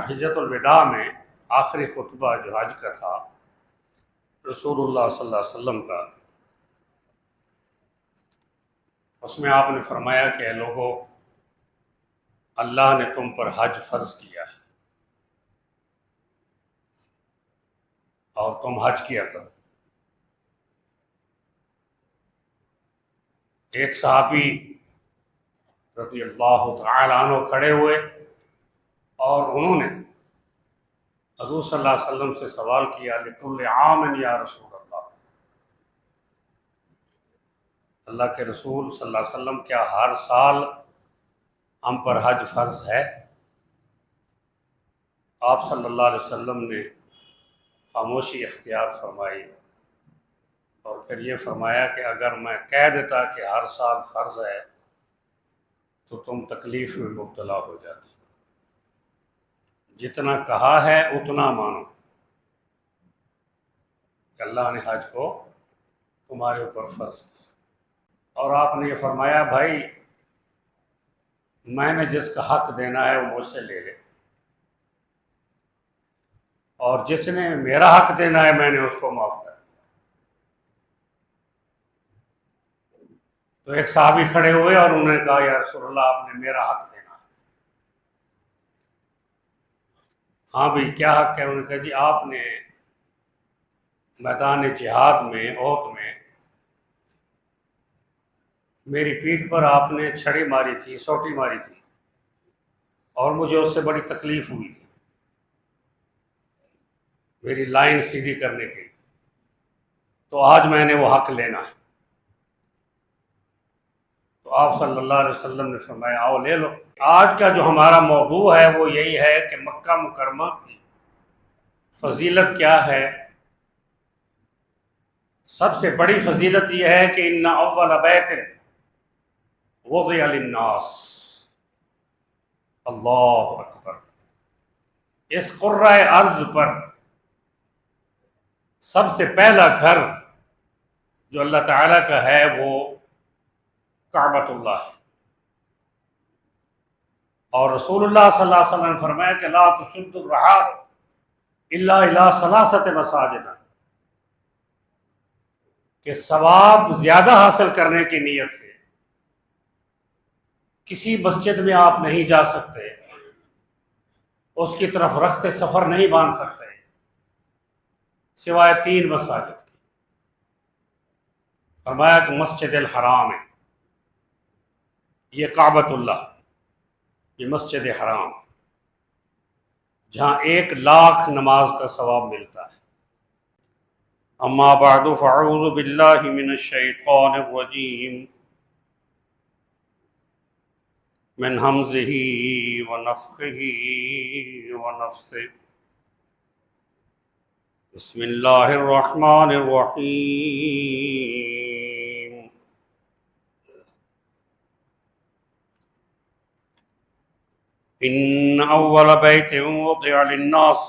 حجۃ الوداع میں آخری خطبہ جو حج کا تھا رسول اللہ صلی اللہ علیہ وسلم کا، اس میں آپ نے فرمایا کہ اے لوگو، اللہ نے تم پر حج فرض کیا ہے اور تم حج کیا کرو۔ ایک صحابی رضی اللہ تعالی عنہ کھڑے ہوئے اور انہوں نے حضور صلی اللہ علیہ وسلم سے سوال کیا، لِكُلِّ عَامٍ یا رسول اللہ، اللہ کے رسول صلی اللہ علیہ وسلم کیا ہر سال ہم پر حج فرض ہے؟ آپ صلی اللہ علیہ وسلم نے خاموشی اختیار فرمائی اور پھر یہ فرمایا کہ اگر میں کہہ دیتا کہ ہر سال فرض ہے تو تم تکلیف میں مبتلا ہو جاتے، جتنا کہا ہے اتنا مانو کہ اللہ نے حج کو تمہارے اوپر فرض کیا۔ اور آپ نے یہ فرمایا، بھائی میں نے جس کا حق دینا ہے وہ مجھ سے لے لے، اور جس نے میرا حق دینا ہے میں نے اس کو معاف کر دیا۔ تو ایک صحابی کھڑے ہوئے اور انہوں نے کہا، یا رسول اللہ آپ نے میرا حق دینا ہے۔ ہاں بھئی کیا حق ہے؟ انہوں نے کہا جی آپ نے میدان جہاد میں احد میں میری پیٹھ پر آپ نے چھڑی ماری تھی، سوٹی ماری تھی، اور مجھے اس سے بڑی تکلیف ہوئی تھی میری لائن سیدھی کرنے کی، تو آج میں نے وہ حق لینا ہے۔ تو آپ صلی اللہ علیہ وسلم نے فرمایا آؤ لے لو۔ آج کا جو ہمارا موضوع ہے وہ یہی ہے کہ مکہ مکرمہ کی فضیلت کیا ہے۔ سب سے بڑی فضیلت یہ ہے کہ ان اول بیت وضع للناس، اللہ اکبر، اس قرۂ ارض پر سب سے پہلا گھر جو اللہ تعالیٰ کا ہے وہ کعبۃ اللہ ہے، اور رسول اللہ صلی اللہ علیہ وسلم نے فرمایا کہ لا تشد الرحال الا الی ثلاثۃ مساجد، کہ ثواب زیادہ حاصل کرنے کی نیت سے کسی مسجد میں آپ نہیں جا سکتے، اس کی طرف رخت سفر نہیں باندھ سکتے سوائے 3 مساجد کی۔ فرمایا کہ مسجد الحرام ہے، یہ کعبۃ اللہ، یہ مسجد حرام جہاں 1,00,000 نماز کا ثواب ملتا ہے۔ اما بعد فاعوذ باللہ من الشیطان الرجیم من ہمزہ ونفخہ ونفثہ، بسم اللہ الرحمن الرحیم۔ ان اول بیت وضع للناس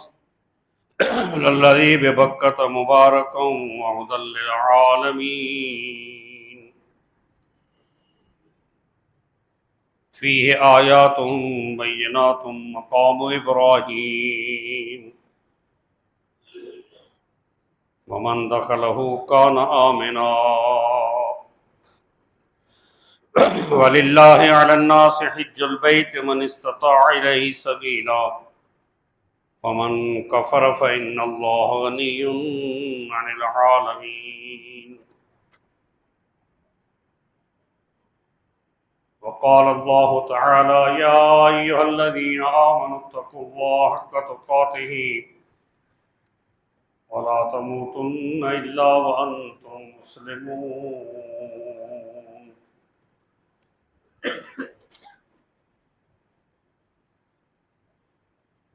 للذی ببکۃ مبارکا وہدی للعالمین، فیہ آیات بینات مقام ابراہیم، ومن دخلہ کان آمنا، وَلِلَّهِ عَلَى النَّاسِ حِجُّ الْبَيْتِ مَنِ اسْتَطَاعَ إِلَيْهِ سَبِيلًا وَمَنْ كَفَرَ فَإِنَّ اللَّهَ غَنِيٌّ عَنِ الْعَالَمِينَ۔ وقال الله تعالى يا أيها الذين آمنوا اتقوا الله حق تقاته ولا تموتن إلا وأنتم مسلمون۔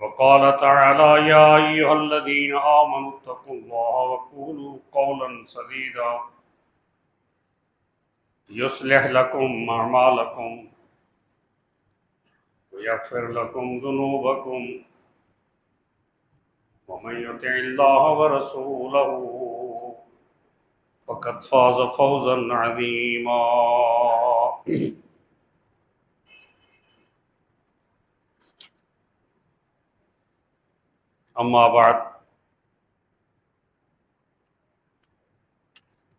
وقال تعالى يا أيها الذين آمنوا اتقوا الله وقولوا قولا سديدا يصلح لكم أعمالكم ويغفر لكم ذنوبكم ومن يطع الله ورسوله فقد فاز فوزا عظيما۔ اما بعد،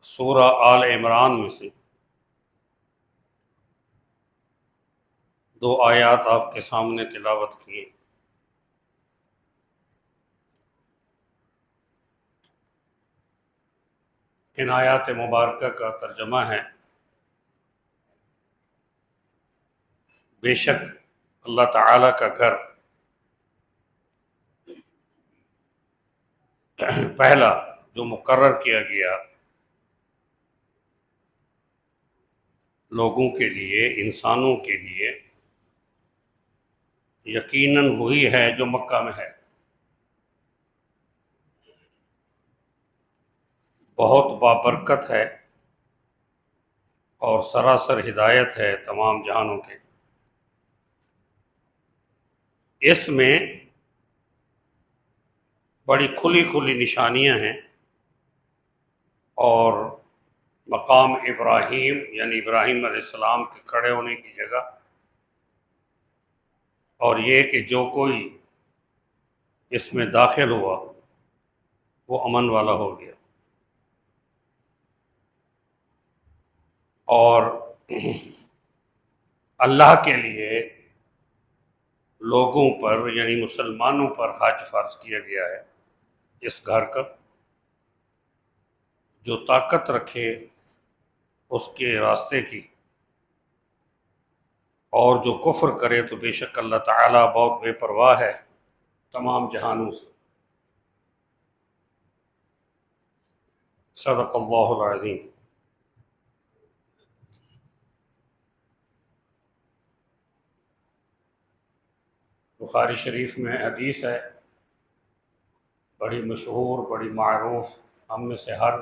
سورہ آل عمران میں سے دو آیات آپ کے سامنے تلاوت کی۔ ان آیات مبارکہ کا ترجمہ ہے: بے شک اللہ تعالیٰ کا گھر پہلا جو مقرر کیا گیا لوگوں کے لیے، انسانوں کے لیے، یقیناً وہی ہے جو مکہ میں ہے، بہت بابرکت ہے اور سراسر ہدایت ہے تمام جہانوں کے۔ اس میں بڑی کھلی کھلی نشانیاں ہیں، اور مقام ابراہیم یعنی ابراہیم علیہ السلام کے کھڑے ہونے کی جگہ، اور یہ کہ جو کوئی اس میں داخل ہوا وہ امن والا ہو گیا۔ اور اللہ کے لیے لوگوں پر یعنی مسلمانوں پر حج فرض کیا گیا ہے اس گھر کا۔ جو طاقت رکھے اس کے راستے کی، اور جو کفر کرے تو بے شک اللہ تعالیٰ بہت بے پرواہ ہے تمام جہانوں سے۔ صدق اللہ العظیم۔ بخاری شریف میں حدیث ہے، بڑی مشہور، بڑی معروف، ہم میں سے ہر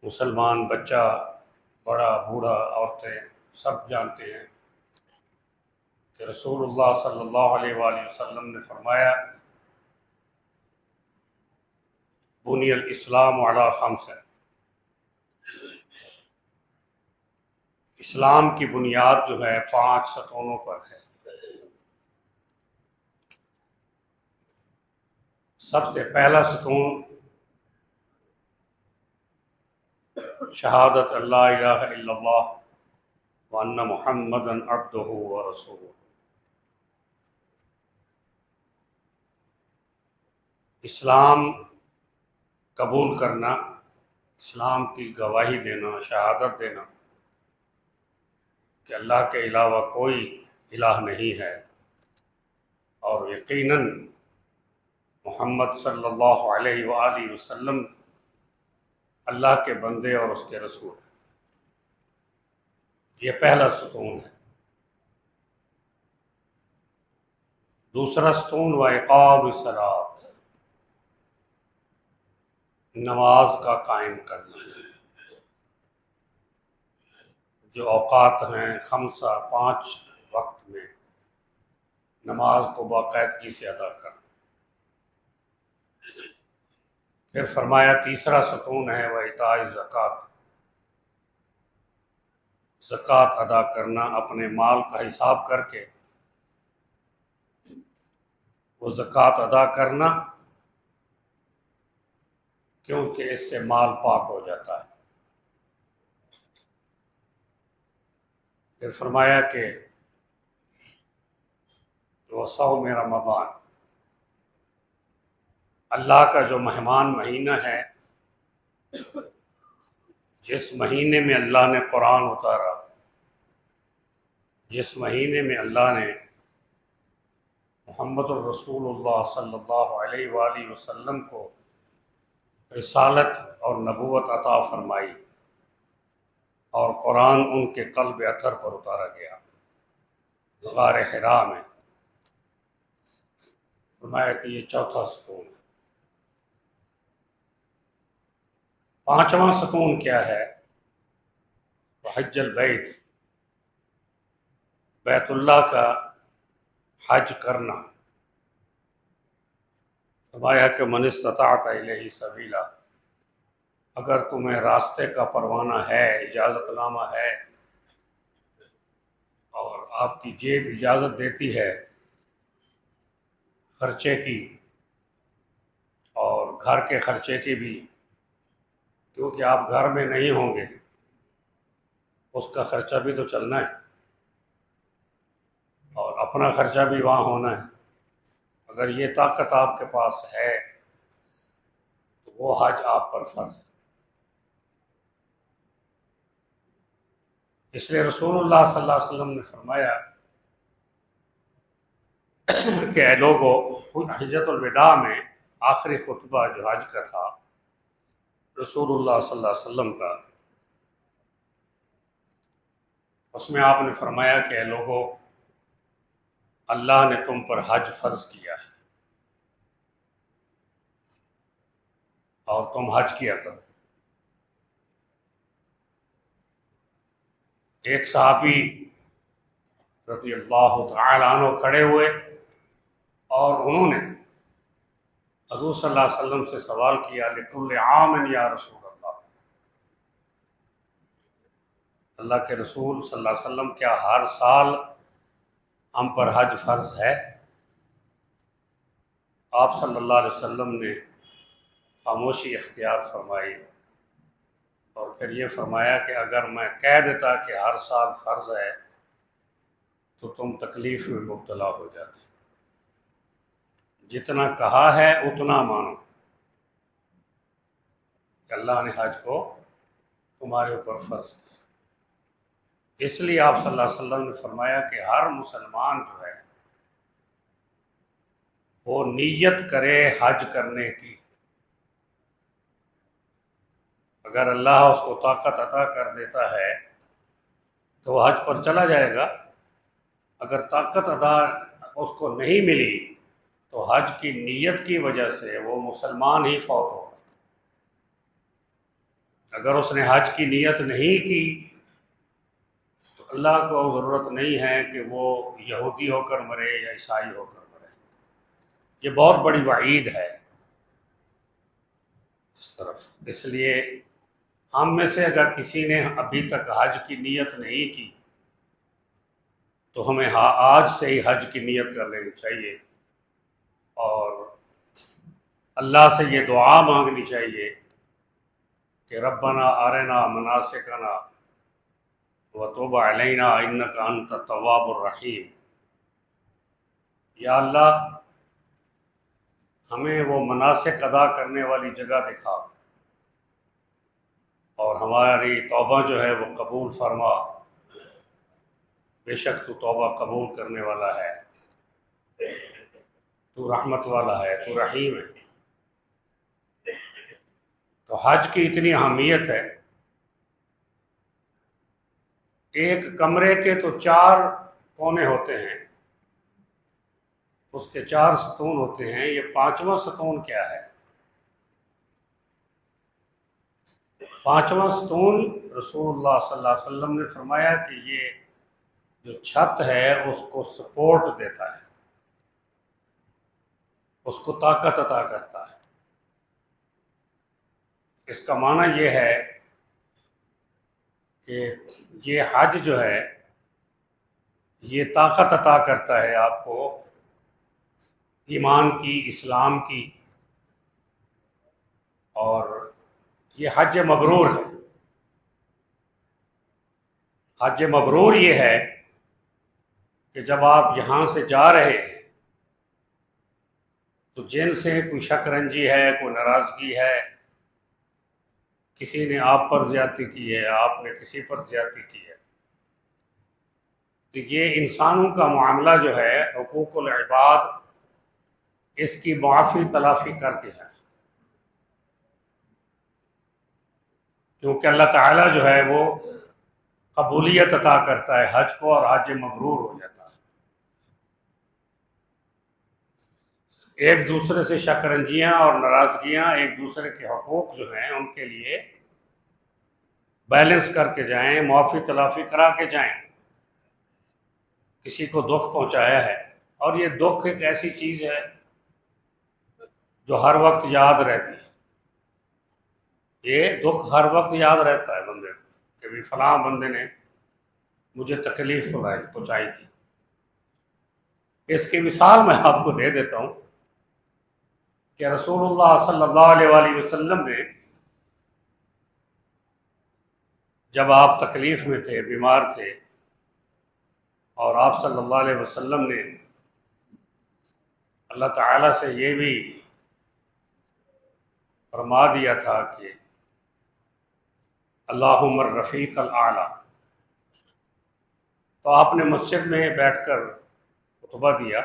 مسلمان بچہ، بڑا، بوڑھا، عورتیں سب جانتے ہیں کہ رسول اللہ صلی اللہ علیہ وآلہ وسلم نے فرمایا: بنی الاسلام علی خمس، اسلام کی بنیاد جو ہے 5 ستونوں پر ہے۔ سب سے پہلا ستون شہادت اللہ الہ الا اللہ وان محمدا عبدہ ورسولہ۔ اسلام قبول کرنا، اسلام کی گواہی دینا، شہادت دینا کہ اللہ کے علاوہ کوئی الہ نہیں ہے، اور یقیناً محمد صلی اللہ علیہ وآلہ وسلم اللہ کے بندے اور اس کے رسول ہیں۔ یہ پہلا ستون ہے۔ دوسرا ستون وإقام الصلاۃ، نماز کا قائم کرنا، جو اوقات ہیں 5 وقت میں نماز کو باقاعدگی سے ادا کرنا۔ پھر فرمایا تیسرا ستون ہے وإیتاء الزکوٰۃ، زکوٰۃ ادا کرنا، اپنے مال کا حساب کر کے وہ زکوٰۃ ادا کرنا، کیونکہ اس سے مال پاک ہو جاتا ہے۔ پھر فرمایا کہ وصوم رمضان، اللہ کا جو مہمان مہینہ ہے، جس مہینے میں اللہ نے قرآن اتارا، جس مہینے میں اللہ نے محمد الرسول اللہ صلی اللہ علیہ وآلہ وسلم کو رسالت اور نبوت عطا فرمائی، اور قرآن ان کے قلب اطہر پر اتارا گیا غار حرا میں۔ فرمایا کہ یہ چوتھا ستون ہے۔ 5واں ستون کیا ہے؟ حج البیت، بیت اللہ کا حج کرنا۔ فرمایا کہ من استطاعت الیہ سبیلا، اگر تمہیں راستے کا پروانہ ہے، اجازت نامہ ہے، اور آپ کی جیب اجازت دیتی ہے خرچے کی، گھر کے خرچے کی بھی، کیونکہ آپ گھر میں نہیں ہوں گے، اس کا خرچہ بھی تو چلنا ہے، اور اپنا خرچہ بھی وہاں ہونا ہے۔ اگر یہ طاقت آپ کے پاس ہے تو وہ حج آپ پر فرض ہے۔ اس لیے رسول اللہ صلی اللہ علیہ وسلم نے فرمایا کہ اے لوگو، حجۃ الوداع میں آخری خطبہ جو حج کا تھا رسول اللہ صلی اللہ علیہ وسلم کا، اس میں آپ نے فرمایا کہ اے لوگو، اللہ نے تم پر حج فرض کیا ہے اور تم حج کیا کرو۔ ایک صحابی رضی اللہ تعالی عنہ کھڑے ہوئے اور انہوں نے حضور صلی اللہ علیہ وسلم سے سوال کیا، لِكُلِّ عَامٍ یا رسول اللہ، اللہ کے رسول صلی اللہ علیہ وسلم، کیا ہر سال ہم پر حج فرض ہے؟ آپ صلی اللہ علیہ وسلم نے خاموشی اختیار فرمائی اور پھر یہ فرمایا کہ اگر میں کہہ دیتا کہ ہر سال فرض ہے تو تم تکلیف میں مبتلا ہو جاتے۔ جتنا کہا ہے اتنا مانو کہ اللہ نے حج کو تمہارے اوپر فرض کیا۔ اس لیے آپ صلی اللہ علیہ وسلم نے فرمایا کہ ہر مسلمان جو ہے وہ نیت کرے حج کرنے کی۔ اگر اللہ اس کو طاقت عطا کر دیتا ہے تو وہ حج پر چلا جائے گا، اگر طاقت عطا اس کو نہیں ملی تو حج کی نیت کی وجہ سے وہ مسلمان ہی فوت ہوگا۔ اگر اس نے حج کی نیت نہیں کی تو اللہ کو ضرورت نہیں ہے کہ وہ یہودی ہو کر مرے یا عیسائی ہو کر مرے۔ یہ بہت بڑی وعید ہے اس طرف۔ اس لیے ہم میں سے اگر کسی نے ابھی تک حج کی نیت نہیں کی تو ہمیں آج سے ہی حج کی نیت کر لینی چاہیے اور اللہ سے یہ دعا مانگنی چاہیے کہ ربنا ارنا مناسکنا وتوب علینا انک انت التواب الرحیم۔ یا اللہ، ہمیں وہ مناسک ادا کرنے والی جگہ دکھا اور ہماری توبہ جو ہے وہ قبول فرما، بے شک تو توبہ قبول کرنے والا ہے، تو رحمت والا ہے، تو رحیم ہے۔ تو حج کی اتنی اہمیت ہے، ایک کمرے کے تو 4 کونے ہوتے ہیں، اس کے 4 ستون ہوتے ہیں، یہ 5واں ستون کیا ہے؟ 5واں ستون رسول اللہ صلی اللہ علیہ وسلم نے فرمایا کہ یہ جو چھت ہے اس کو سپورٹ دیتا ہے، اس کو طاقت عطا کرتا ہے۔ اس کا معنی یہ ہے کہ یہ حج جو ہے یہ طاقت عطا کرتا ہے آپ کو ایمان کی، اسلام کی، اور یہ حج مبرور ہے۔ حج مبرور یہ ہے کہ جب آپ یہاں سے جا رہے ہیں تو جن سے کوئی شک رنجی ہے، کوئی ناراضگی ہے، کسی نے آپ پر زیادتی کی ہے، آپ نے کسی پر زیادتی کی ہے، تو یہ انسانوں کا معاملہ جو ہے حقوق العباد، اس کی معافی تلافی کر کے جائیں، کیونکہ اللہ تعالیٰ جو ہے وہ قبولیت عطا کرتا ہے حج کو اور حج مبرور ہو جاتا ہے۔ ایک دوسرے سے شک رنجیاں اور ناراضگیاں، ایک دوسرے کے حقوق جو ہیں ان کے لیے بیلنس کر کے جائیں، معافی تلافی کرا کے جائیں۔ کسی کو دکھ پہنچایا ہے، اور یہ دکھ ایک ایسی چیز ہے جو ہر وقت یاد رہتی ہے، یہ دکھ ہر وقت یاد رہتا ہے بندے کو کہ بھی فلاں بندے نے مجھے تکلیف پہنچائی تھی۔ اس کی مثال میں آپ کو دے دیتا ہوں کہ رسول اللہ صلی اللہ علیہ وآلہ وسلم نے جب آپ تکلیف میں تھے، بیمار تھے، اور آپ صلی اللہ علیہ وسلم نے اللہ تعالیٰ سے یہ بھی فرما دیا تھا کہ اللہم الرفیق الاعلیٰ، تو آپ نے مسجد میں بیٹھ کر خطبہ دیا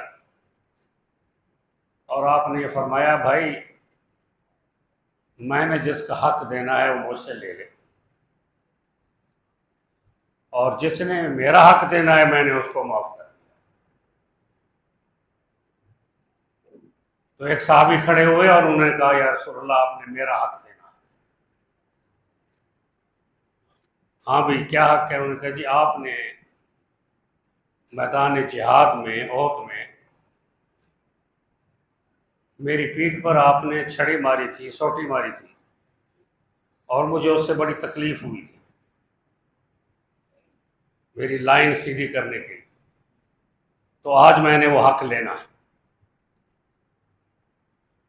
اور آپ نے یہ فرمایا، بھائی میں نے جس کا حق دینا ہے وہ مجھ سے لے لے، اور جس نے میرا حق دینا ہے میں نے اس کو معاف کر دیا۔ تو ایک صحابی کھڑے ہوئے اور انہوں نے کہا، یا رسول اللہ آپ نے میرا حق دینا ہے۔ ہاں بھی کیا حق ہے؟ انہوں نے کہا، جی آپ نے میدان جہاد میں، احد میں، میری پیٹھ پر آپ نے چھڑی ماری تھی، سوٹی ماری تھی، اور مجھے اس سے بڑی تکلیف ہوئی تھی میری لائن سیدھی کرنے کی، تو آج میں نے وہ حق لینا ہے۔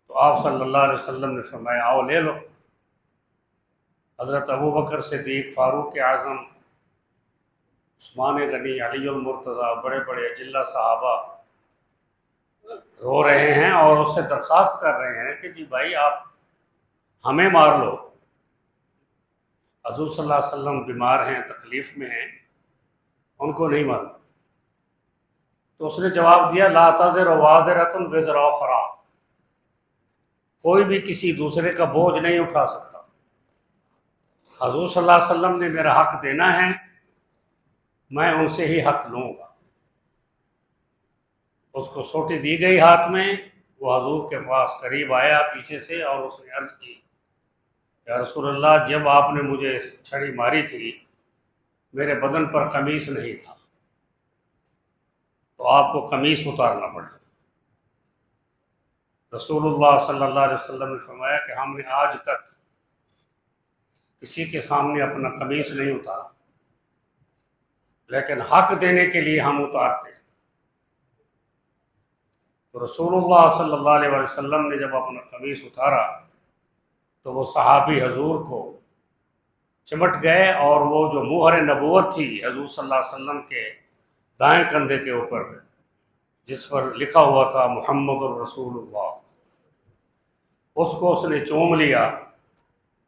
تو آپ صلی اللہ علیہ وسلم نے فرمایا، آؤ لے لو۔ حضرت ابوبکر صدیق، فاروق اعظم، عثمان غنی، علی المرتضیٰ، بڑے بڑے اجلہ صحابہ رو رہے ہیں اور اس سے درخواست کر رہے ہیں کہ جی بھائی آپ ہمیں مار لو، حضور صلی اللہ علیہ وسلم بیمار ہیں، تکلیف میں ہیں، ان کو نہیں مارو۔ تو اس نے جواب دیا، لا تزر وازرۃ وزر اخری، کوئی بھی کسی دوسرے کا بوجھ نہیں اٹھا سکتا۔ حضور صلی اللہ علیہ وسلم نے میرا حق دینا ہے، میں ان سے ہی حق لوں گا۔ اس کو سوٹی دی گئی ہاتھ میں، وہ حضور کے پاس قریب آیا پیچھے سے، اور اس نے عرض کی، یا رسول اللہ جب آپ نے مجھے چھڑی ماری تھی میرے بدن پر قمیص نہیں تھا، تو آپ کو قمیص اتارنا پڑا۔ رسول اللہ صلی اللہ علیہ وسلم نے فرمایا کہ ہم نے آج تک کسی کے سامنے اپنا قمیص نہیں اتارا، لیکن حق دینے کے لیے ہم اتارتے ہیں۔ تو رسول اللہ صلی اللہ علیہ وسلم نے جب اپنا قمیص اتارا تو وہ صحابی حضور کو چمٹ گئے، اور وہ جو مہر نبوت تھی حضور صلی اللہ علیہ وسلم کے دائیں کندھے کے اوپر، جس پر لکھا ہوا تھا محمد الرسول اللہ، اس کو اس نے چوم لیا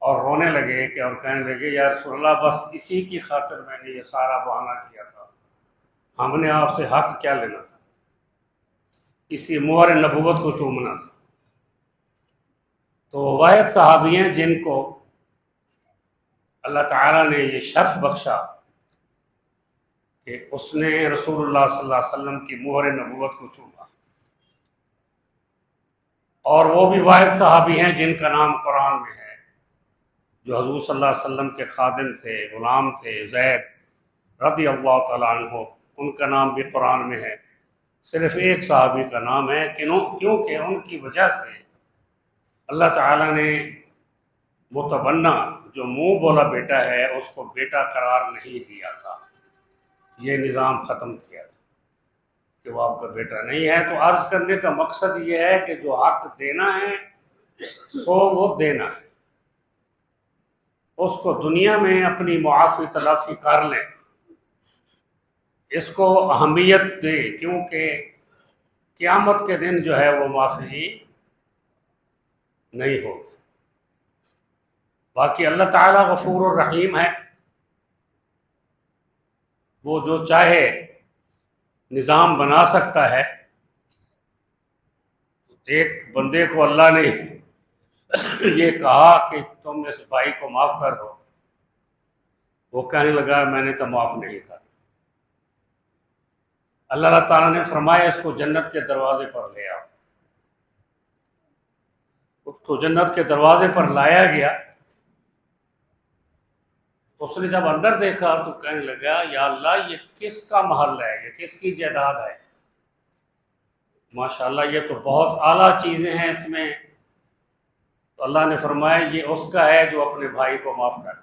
اور رونے لگے کہ، اور کہنے لگے، یا رسول اللہ بس اسی کی خاطر میں نے یہ سارا بہانہ کیا تھا، ہم نے آپ سے حق کیا لینا تھا، اسی مہر نبوت کو چومنا تھا۔ تو واحد صحابی ہیں جن کو اللہ تعالیٰ نے یہ شرف بخشا کہ اس نے رسول اللہ صلی اللہ علیہ وسلم کی مہر نبوت کو چوما، اور وہ بھی واحد صحابی ہیں جن کا نام قرآن میں ہے، جو حضور صلی اللہ علیہ وسلم کے خادم تھے، غلام تھے، زید رضی اللہ تعالیٰ عنہ، ان کا نام بھی قرآن میں ہے۔ صرف ایک صحابی کا نام ہے، کیونکہ ان کی وجہ سے اللہ تعالیٰ نے متبنہ جو منہ بولا بیٹا ہے اس کو بیٹا قرار نہیں دیا تھا، یہ نظام ختم کیا تھا کہ وہ آپ کا بیٹا نہیں ہے۔ تو عرض کرنے کا مقصد یہ ہے کہ جو حق دینا ہے سو وہ دینا ہے، اس کو دنیا میں اپنی معافی تلافی کر لیں، اس کو اہمیت دے، کیونکہ قیامت کے دن جو ہے وہ معافی نہیں ہوگی۔ باقی اللہ تعالیٰ غفور الرحیم ہے، وہ جو چاہے نظام بنا سکتا ہے۔ ایک بندے کو اللہ نے یہ کہا کہ تم اس بھائی کو معاف کر دو، وہ کہنے لگا میں نے تو معاف نہیں کر۔ اللہ تعالیٰ نے فرمایا اس کو جنت کے دروازے پر لے آؤ۔ اس کو جنت کے دروازے پر لایا گیا، اس نے جب اندر دیکھا تو کہنے لگا، یا اللہ یہ کس کا محل ہے، یہ کس کی جائیداد ہے؟ ماشاءاللہ یہ تو بہت اعلیٰ چیزیں ہیں اس میں۔ تو اللہ نے فرمایا یہ اس کا ہے جو اپنے بھائی کو معاف کر۔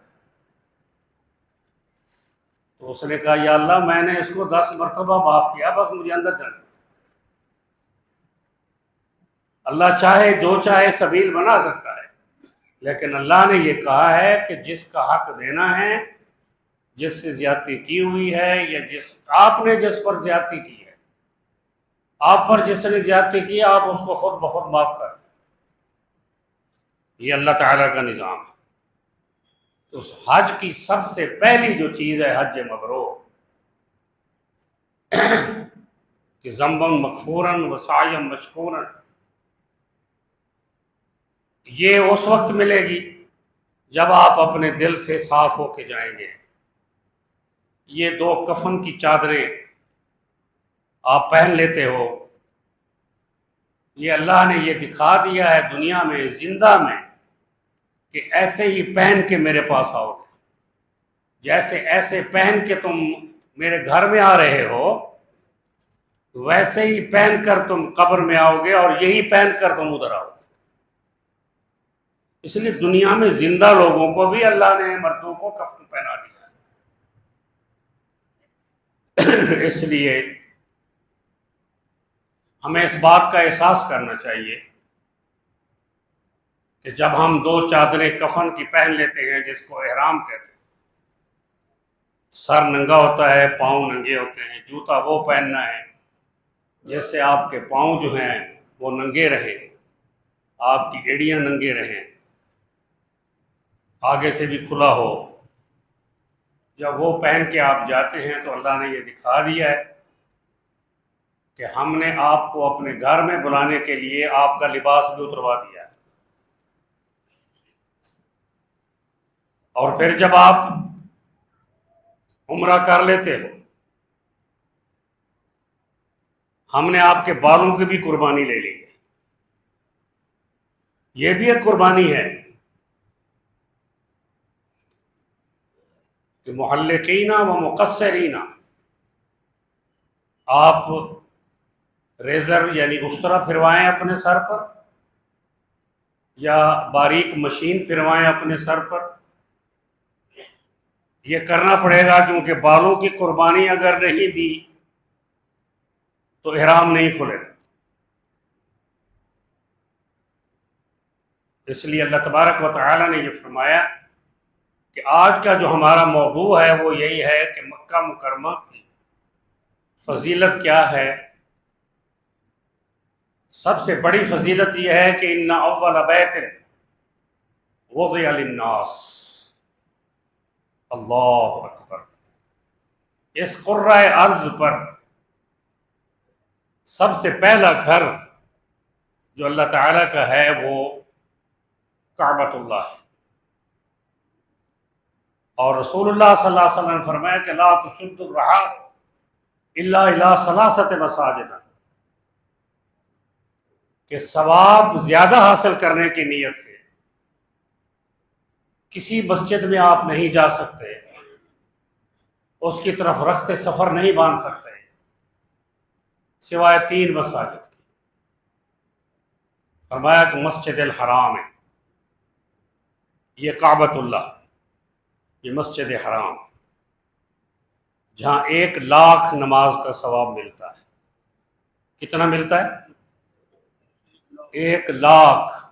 تو اس نے کہا، یا اللہ میں نے اس کو 10 مرتبہ معاف کیا، بس مجھے اندر جانا۔ اللہ چاہے جو چاہے سبیل بنا سکتا ہے، لیکن اللہ نے یہ کہا ہے کہ جس کا حق دینا ہے، جس سے زیادتی کی ہوئی ہے، یا آپ نے جس پر زیادتی کی ہے، آپ پر جس نے زیادتی کی، آپ اس کو خود بخود معاف کر دیں۔ یہ اللہ تعالیٰ کا نظام ہے۔ تو اس حج کی سب سے پہلی جو چیز ہے حج مبرور، کہ ذنبًا مغفوراً وسعیًا مشکوراً، یہ اس وقت ملے گی جب آپ اپنے دل سے صاف ہو کے جائیں گے۔ یہ 2 کفن کی چادریں آپ پہن لیتے ہو، یہ اللہ نے یہ دکھا دیا ہے دنیا میں زندہ میں کہ ایسے ہی پہن کے میرے پاس آؤ گے، جیسے ایسے پہن کے تم میرے گھر میں آ رہے ہو، ویسے ہی پہن کر تم قبر میں آؤ گے، اور یہی پہن کر تم ادھر آؤ گے۔ اس لیے دنیا میں زندہ لوگوں کو بھی اللہ نے مردوں کو کفن پہنا دیا۔ اس لیے ہمیں اس بات کا احساس کرنا چاہیے کہ جب ہم 2 چادریں کفن کی پہن لیتے ہیں، جس کو احرام کہتے ہیں، سر ننگا ہوتا ہے، پاؤں ننگے ہوتے ہیں، جوتا وہ پہننا ہے جس سے آپ کے پاؤں جو ہیں وہ ننگے رہیں، آپ کی ایڑیاں ننگے رہیں، آگے سے بھی کھلا ہو۔ جب وہ پہن کے آپ جاتے ہیں تو اللہ نے یہ دکھا دیا ہے کہ ہم نے آپ کو اپنے گھر میں بلانے کے لیے آپ کا لباس بھی اتروا دیا ہے۔ اور پھر جب آپ عمرہ کر لیتے ہو، ہم نے آپ کے بالوں کی بھی قربانی لے لی ہے۔ یہ بھی ایک قربانی ہے کہ محلقین و مقصرین، آپ ریزر یعنی استرا پھروائیں اپنے سر پر، یا باریک مشین پھروائیں اپنے سر پر۔ یہ کرنا پڑے گا کیونکہ بالوں کی قربانی اگر نہیں دی تو احرام نہیں کھلے گا۔ اس لیے اللہ تبارک و تعالی نے یہ فرمایا کہ آج کا جو ہمارا موضوع ہے وہ یہی ہے کہ مکہ مکرمہ کی فضیلت کیا ہے۔ سب سے بڑی فضیلت یہ ہے کہ ان اول بیت وضع للناس، اللہ اکبر، اس قرۂ ارض پر سب سے پہلا گھر جو اللہ تعالیٰ کا ہے وہ کعبۃ اللہ ہے۔ اور رسول اللہ صلی اللہ علیہ وسلم نے فرمایا کہ لا تشد الرحال الا الی ثلاثۃ مساجد، کہ ثواب زیادہ حاصل کرنے کی نیت سے کسی مسجد میں آپ نہیں جا سکتے، اس کی طرف رخت سفر نہیں باندھ سکتے سوائے 3 مساجد کی۔ فرمایا کہ مسجد الحرام ہے، یہ کعبۃ اللہ، یہ مسجد حرام، جہاں 1,00,000 نماز کا ثواب ملتا ہے۔ کتنا ملتا ہے؟ 1,00,000،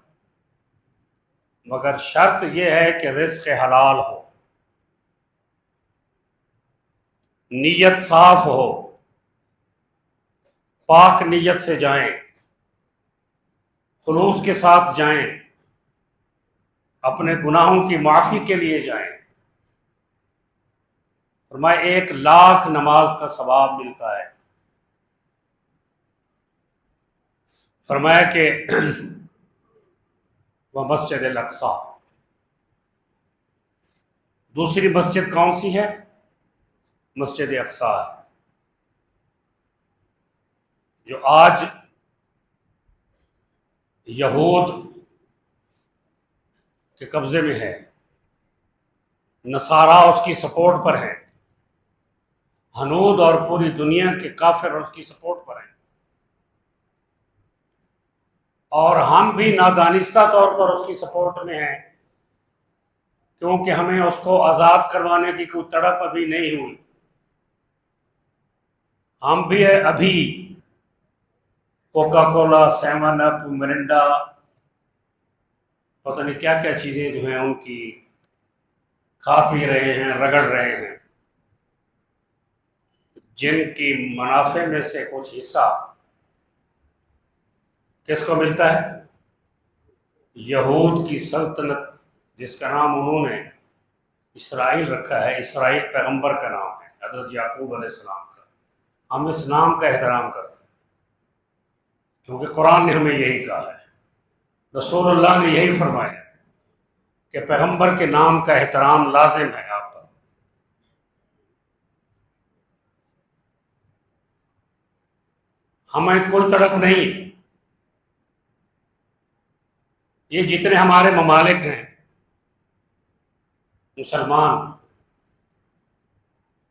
مگر شرط یہ ہے کہ رزق حلال ہو، نیت صاف ہو، پاک نیت سے جائیں، خلوص کے ساتھ جائیں، اپنے گناہوں کی معافی کے لیے جائیں۔ فرمایا 1,00,000 نماز کا ثواب ملتا ہے۔ فرمایا کہ وہ مسجد الاقصی، دوسری مسجد کون سی ہے؟ مسجد اقصی ہے، جو آج یہود کے قبضے میں ہے، نصارہ اس کی سپورٹ پر ہیں، ہنود اور پوری دنیا کے کافر اس کی سپورٹ پر ہیں، اور ہم بھی نادانستہ طور پر اس کی سپورٹ میں ہیں، کیونکہ ہمیں اس کو آزاد کروانے کی کوئی تڑپ ابھی نہیں ہوئی۔ ہم بھی ابھی Coca Cola, seven up, Mirinda, پتہ نہیں کیا کیا چیزیں جو ہیں ان کی کھا پی رہے ہیں، رگڑ رہے ہیں، جن کی منافع میں سے کچھ حصہ کس کو ملتا ہے؟ یہود کی سلطنت، جس کا نام انہوں نے اسرائیل رکھا ہے۔ اسرائیل پیغمبر کا نام ہے، حضرت یعقوب علیہ السلام کا۔ ہم اس نام کا احترام کرتے ہیں کیونکہ قرآن نے ہمیں یہی کہا ہے، رسول اللہ نے یہی فرمایا کہ پیغمبر کے نام کا احترام لازم ہے آپ پر۔ ہمیں کوئی تڑپ نہیں۔ یہ جتنے ہمارے ممالک ہیں مسلمان،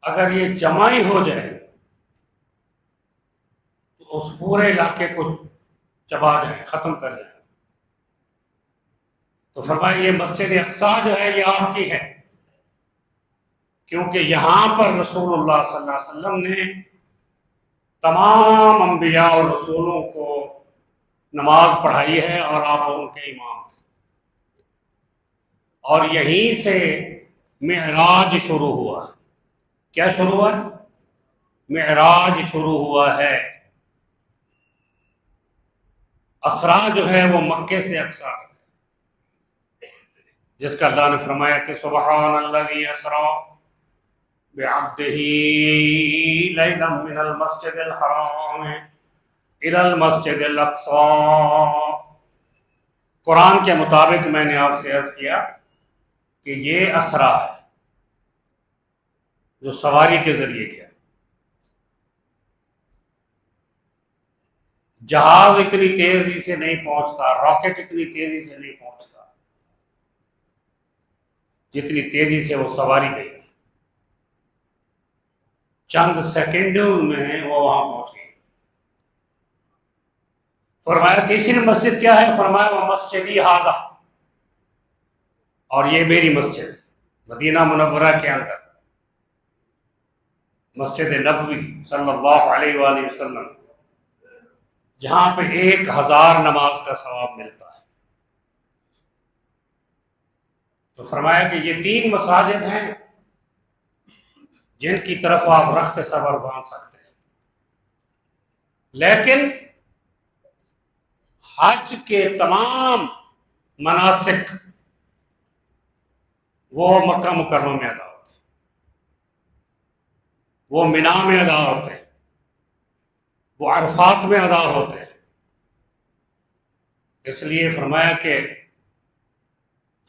اگر یہ جماعی ہو جائے تو اس پورے علاقے کو چبا جائیں، ختم کر جائیں۔ تو فرمایا یہ مسجد اقصیٰ جو ہے یہ آپ کی ہے، کیونکہ یہاں پر رسول اللہ صلی اللہ علیہ وسلم نے تمام انبیاء اور رسولوں کو نماز پڑھائی ہے اور آپ ان کے امام ہیں۔ اور یہیں سے معراج شروع ہوا۔ کیا شروع ہوا؟ معراج شروع ہوا ہے۔ اسرا جو ہے وہ مکے سے اقصیٰ، جس کا اللہ نے فرمایا کہ سبحان الذی اسرا بعبدہ لیلا من المسجد الحرام الی المسجد الاقصی۔ قرآن کے مطابق میں نے آپ سے عرض کیا کہ یہ اسرا ہے جو سواری کے ذریعے کیا۔ جہاز اتنی تیزی سے نہیں پہنچتا، راکٹ اتنی تیزی سے نہیں پہنچتا جتنی تیزی سے وہ سواری گئی۔ چند سیکنڈوں میں وہ وہاں پہنچ گئی۔ فرمایا تیسری مسجد کیا ہے؟ فرمایا وہ مسجدی ھذا، اور یہ میری مسجد مدینہ منورہ کے اندر، مسجد نبوی صلی اللہ علیہ وآلہ وسلم، جہاں پہ 1000 نماز کا ثواب ملتا ہے۔ تو فرمایا کہ یہ 3 مساجد ہیں جن کی طرف آپ رخت صبر باندھ سکتے ہیں، لیکن حج کے تمام مناسک وہ مکہ مکرمہ میں ادا ہوتے ہیں، وہ مینا میں ادا ہوتے ہیں، وہ عرفات میں ادا ہوتے ہیں۔ اس لیے فرمایا کہ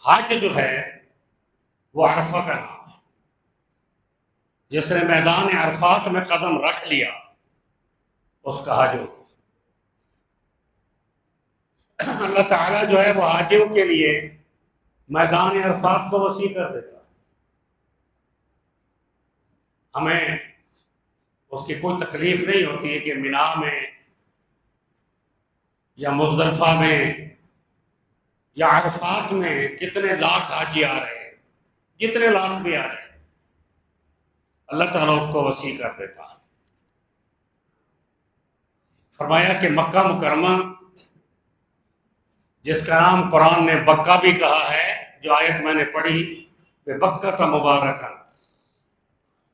حج جو ہے وہ عرفہ کا نام ہے۔ جس نے میدان عرفات میں قدم رکھ لیا اس کا حج ہوگا۔ اللہ تعالیٰ جو ہے وہ حاجیوں کے لیے میدان عرفات کو وسیع کر دیتا ہے۔ ہمیں اس کی کوئی تکلیف نہیں ہوتی ہے کہ مینا میں یا مزدلفہ میں یا عرفات میں کتنے لاکھ حاجی آ رہے ہیں، جتنے لاکھ بھی آ رہے ہیں، اللہ تعالیٰ اس کو وسیع کر دیتا ہے۔ فرمایا کہ مکہ مکرمہ، جس کا نام قرآن نے بکہ بھی کہا ہے، جو آیت میں نے پڑھی کہ بکہ کا مبارکہ،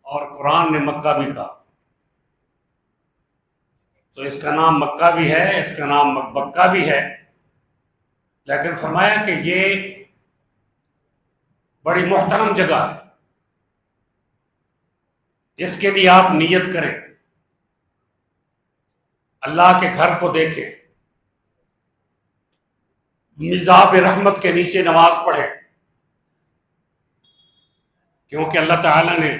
اور قرآن نے مکہ بھی کہا، تو اس کا نام مکہ بھی ہے، اس کا نام بکہ بھی ہے۔ لیکن فرمایا کہ یہ بڑی محترم جگہ ہے، جس کے لیے آپ نیت کریں، اللہ کے گھر کو دیکھیں، میزاب رحمت کے نیچے نماز پڑھیں، کیونکہ اللہ تعالیٰ نے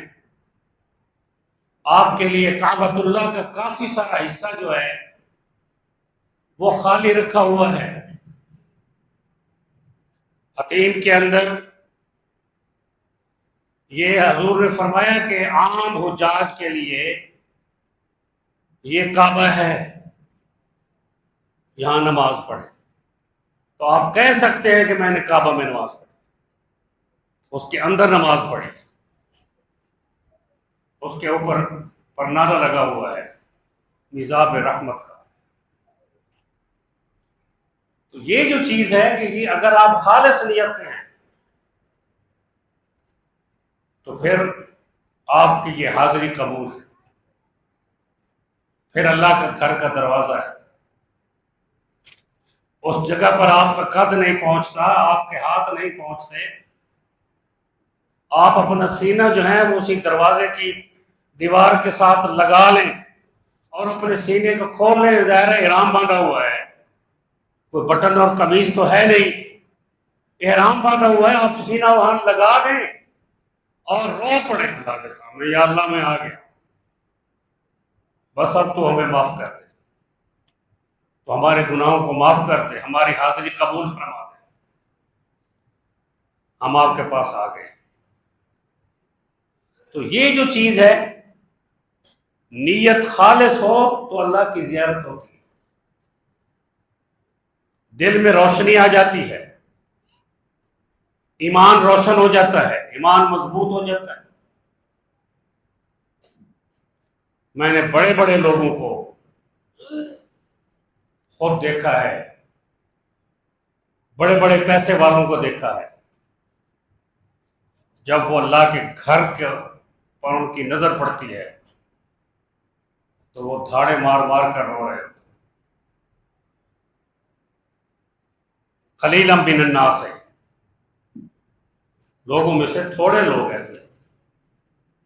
آپ کے لیے کعبۃ اللہ کا کافی سارا حصہ جو ہے وہ خالی رکھا ہوا ہے۔ حتیم کے اندر یہ حضور نے فرمایا کہ عام حجاج کے لیے یہ کعبہ ہے، یہاں نماز پڑھیں۔ تو آپ کہہ سکتے ہیں کہ میں نے کعبہ میں نماز پڑھی، اس کے اندر نماز پڑھی، اس کے اوپر پرنادہ لگا ہوا ہے میزاب رحمت کا۔ تو یہ جو چیز ہے کہ یہ اگر آپ خالص نیت سے ہیں تو پھر آپ کی یہ حاضری قبول ہے، پھر اللہ کا گھر کا دروازہ ہے، اس جگہ پر آپ کا قد نہیں پہنچتا، آپ کے ہاتھ نہیں پہنچتے، آپ اپنا سینہ جو ہے وہ اسی دروازے کی دیوار کے ساتھ لگا لیں اور اپنے سینے کو کھول لیں، ظاہر ہے احرام باندھا ہوا ہے، کوئی بٹن اور قمیص تو ہے نہیں، احرام باندھا ہوا ہے، آپ سینہ وہاں لگا دیں اور رو پڑے اللہ کے سامنے، یا اللہ میں آ گیا، بس اب تو ہمیں معاف کر دے، تو ہمارے گناہوں کو معاف کر دے، ہماری حاضری قبول فرما دے، ہم آپ کے پاس آ گئے۔ تو یہ جو چیز ہے، نیت خالص ہو تو اللہ کی زیارت ہوتی ہے، دل میں روشنی آ جاتی ہے، ایمان روشن ہو جاتا ہے، ایمان مضبوط ہو جاتا ہے۔ میں نے بڑے بڑے لوگوں کو خود دیکھا ہے، بڑے بڑے پیسے والوں کو دیکھا ہے، جب وہ اللہ کے گھر کے پر ان کی نظر پڑتی ہے تو وہ دھاڑے مار مار کر رو رہے ہیں۔ قلیلا من الناس ہے، لوگوں میں سے تھوڑے لوگ ایسے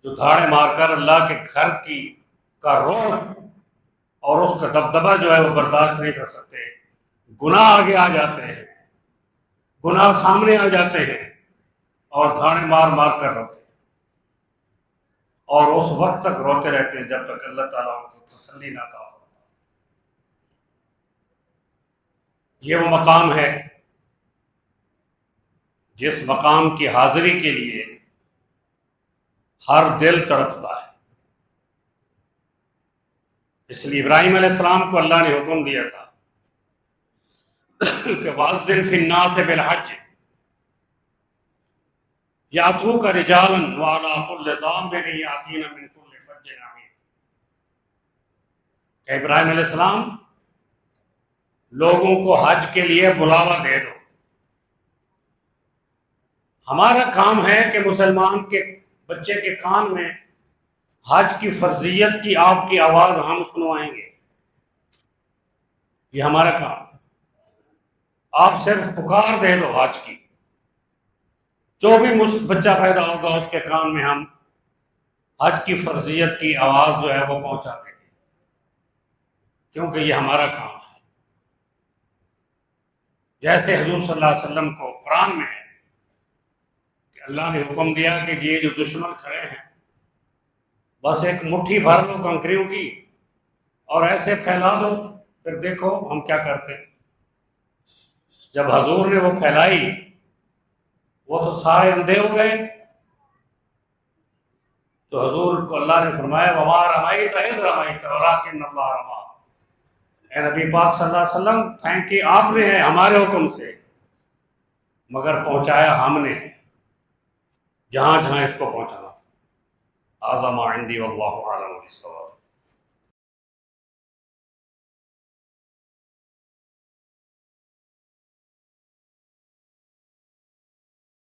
جو دھاڑے مار کر اللہ کے گھر کی کا روح اور اس کا دبدبہ جو ہے وہ برداشت نہیں کر سکتے، گناہ آگے آ جاتے ہیں، گناہ سامنے آ جاتے ہیں اور دھاڑے مار مار کر روتے ہیں، اور اس وقت تک روتے رہتے ہیں جب تک اللہ تعالیٰ ان کو تسلی نہ عطا ہو۔ یہ وہ مقام ہے جس مقام کی حاضری کے لیے ہر دل تڑپتا ہے۔ اس لیے ابراہیم علیہ السلام کو اللہ نے حکم دیا تھا کہ وَأَذِّن فِي النَّاسِ بِالْحَجِّ یَأْتُوکَ رِجَالًا وَعَلَىٰ كُلِّ ضَامِرٍ یَأْتِینَ مِنْ كُلِّ فَجٍّ عَمِیقٍ، کہ ابراہیم علیہ السلام لوگوں کو حج کے لیے بلاوا دے دو۔ ہمارا کام ہے کہ مسلمان کے بچے کے کان میں حج کی فرضیت کی آپ کی آواز ہم سنوائیں گے، یہ ہمارا کام۔ آپ صرف پکار دے دو حج کی، جو بھی بچہ پیدا ہوگا اس کے کان میں ہم حج کی فرضیت کی آواز جو ہے وہ پہنچا دیں گے، کیونکہ یہ ہمارا کام ہے۔ جیسے حضور صلی اللہ علیہ وسلم کو قرآن میں ہے کہ اللہ نے حکم دیا کہ یہ جو دشمن کھڑے ہیں بس ایک مٹھی بھر لو کنکریوں کی اور ایسے پھیلا دو، پھر دیکھو ہم کیا کرتے ہیں۔ جب حضور نے وہ پھیلائی وہ تو سارے اندھے ہو گئے، تو حضور کو اللہ نے فرمایا وَمَا رَمَيْتَ إِذْ رَمَيْتَ وَلَٰكِنَّ اللَّهَ رَمَىٰ، اے نبی پاک صلی اللہ علیہ وسلم پھینکی آپ نے ہے ہمارے حکم سے، مگر پہنچایا ہم نے ہے جہاں جہاں اس کو پہنچانا۔ هذا ما عندي والله أعلم بالصواب۔